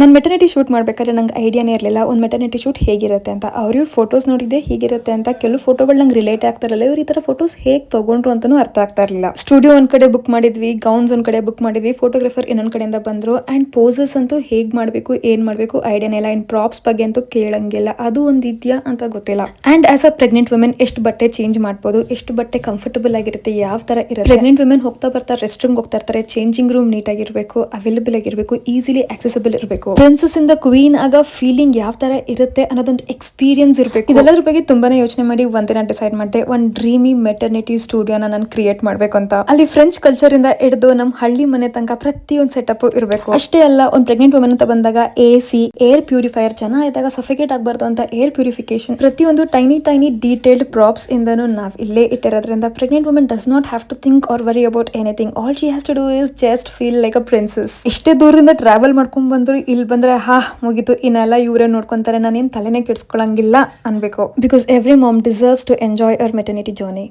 ನಾನು maternity shoot ಮಾಡ್ಬೇಕಾದ್ರೆ ನಂಗೆ ಐಡಿಯಾನೇ ಇರಲಿಲ್ಲ ಒಂದು ಮೆಟರ್ನಿಟಿ ಶೂಟ್ ಹೇಗಿರುತ್ತೆ ಅಂತ. ಅವ್ರ ಫೋಟೋಸ್ ನೋಡಿದ್ದೆ ಹೀಗಿರುತ್ತೆ ಅಂತ. ಕೆಲವು ಫೋಟೋಗಳು ನಂಗೆ ರಿಲೇಟ್ ಆಗ್ತಾರಲ್ಲ, ಇವ್ರು ಈ ಥರ ಫೋಟೋಸ್ ಹೇಗೆ ತೊಗೊಂಡ್ರು ಅಂತಲೂ ಅರ್ಥ ಆಗ್ತಾ ಇರಲಿಲ್ಲ. ಸ್ಟುಡಿಯೋ ಒಂದು ಕಡೆ ಬುಕ್ ಮಾಡಿದ್ವಿ, ಗೌನ್ಸ್ ಒಂದು ಕಡೆ ಬುಕ್ ಮಾಡಿದ್ವಿ, ಫೋಟೋಗ್ರಾಫರ್ ಇನ್ನೊಂದು ಕಡೆಯಿಂದ ಬಂದರು. ಆ್ಯಂಡ್ ಪೋಸಸ್ ಅಂತೂ ಹೇಗೆ ಮಾಡಬೇಕು ಏನು ಮಾಡಬೇಕು ಐಡಿಯಾನೇ ಇಲ್ಲ. ಆ್ಯಂಡ್ ಪ್ರಾಪ್ಸ್ ಬಗ್ಗೆ ಅಂತೂ ಕೇಳಂಗಿಲ್ಲ, ಅದು ಒಂದು ಇದೆಯಾ ಅಂತ ಗೊತ್ತಿಲ್ಲ. And as a pregnant women ಎಷ್ಟು ಬಟ್ಟೆ ಚೇಂಜ್ ಮಾಡ್ಬೋದು, ಎಷ್ಟು ಬಟ್ಟೆ ಕಂಫರ್ಟಬಲ್ ಆಗಿರುತ್ತೆ, ಯಾವ ಥರ ಇರುತ್ತೆ. ಪ್ರೆಗ್ನೆಂಟ್ ವುಮೆನ್ ಹೋಗ್ತಾ ಬರ್ತಾ ರೆಸ್ಟ್ ರೂಮ್ಗೆ ಹೋಗ್ತಾ ಇರ್ತಾರೆ, ಚೇಂಜಿಂಗ್ ರೂಮ್ ನೀಟಾಗಿರಬೇಕು, ಅವೈಲೇಬಲ್ ಆಗಿರಬೇಕು, ಈಸಿಲಿ ಆಕ್ಸೆಸಿಬಲ್ ಇರಬೇಕು. ಪ್ರಿನ್ಸಸ್ ಇಂದ ಕ್ವೀನ್ ಆಗ ಫೀಲಿಂಗ್ ಯಾವ ತರ ಇರುತ್ತೆ ಅನ್ನೋದೊಂದು ಎಕ್ಸ್ಪೀರಿಯನ್ಸ್ ಇರಬೇಕು. ಇದೆಲ್ಲದ್ರ ಬಗ್ಗೆ ತುಂಬಾನೇ ಯೋಚನೆ ಮಾಡಿ ಒಂದಿನ ಡಿಸೈಡ್ ಮಾಡಿದೆ, ಒಂದು ಡ್ರೀಮಿ ಮೆಟರ್ನಿಟಿ ಸ್ಟುಡಿಯೋನ ನಾನು ಕ್ರಿಯೇಟ್ ಮಾಡ್ಬೇಕು ಅಂತ. ಅಲ್ಲಿ ಫ್ರೆಂಚ್ ಕಲ್ಚರ್ ಇಂದ ಹಿಡಿದು ನಮ್ಮ ಹಳ್ಳಿ ಮನೆ ತನಕ ಪ್ರತಿಯೊಂದು ಸೆಟಪ್ ಇರಬೇಕು. ಅಷ್ಟೇ ಅಲ್ಲ, ಒಂದು ಪ್ರೆಗ್ನೆಂಟ್ ವುಮೆನ್ ಅಂತ ಬಂದಾಗ AC, ಏರ್ ಪ್ಯೂರಿಫೈಯರ್, ಜನ ಇದ್ದಾಗ ಸಫಿಕೇಟ್ ಆಗಬಾರ್ದು ಅಂತ ಏರ್ ಪ್ಯೂರಿಫಿಕೇಶನ್, ಪ್ರತಿಯೊಂದು ಟೈನಿ ಡೀಟೇಲ್ಡ್ ಪ್ರಾಪ್ಸ್ ಇಂದನೂ ನಾವು ಇಲ್ಲೇ ಇಟ್ಟಿರೋದ್ರಿಂದ pregnant women does not have to think or worry about anything. All she has to do is just feel like a princess. ಇಷ್ಟೇ ದೂರದಿಂದ ಟ್ರಾವೆಲ್ ಮಾಡ್ಕೊಂಡ್ ಬಂದ್ರು ಇಲ್ಲಿ ಬಂದ್ರೆ ಮುಗಿತು, ಇನ್ನೆಲ್ಲ ಇವರೇ ನೋಡ್ಕೊಂತಾರೆ, ನಾನೇನು ತಲೆನೇ ಕೆಡ್ಸ್ಕೊಳಂಗಿಲ್ಲ ಅನ್ಬೇಕು. Because every mom deserves to enjoy our maternity journey.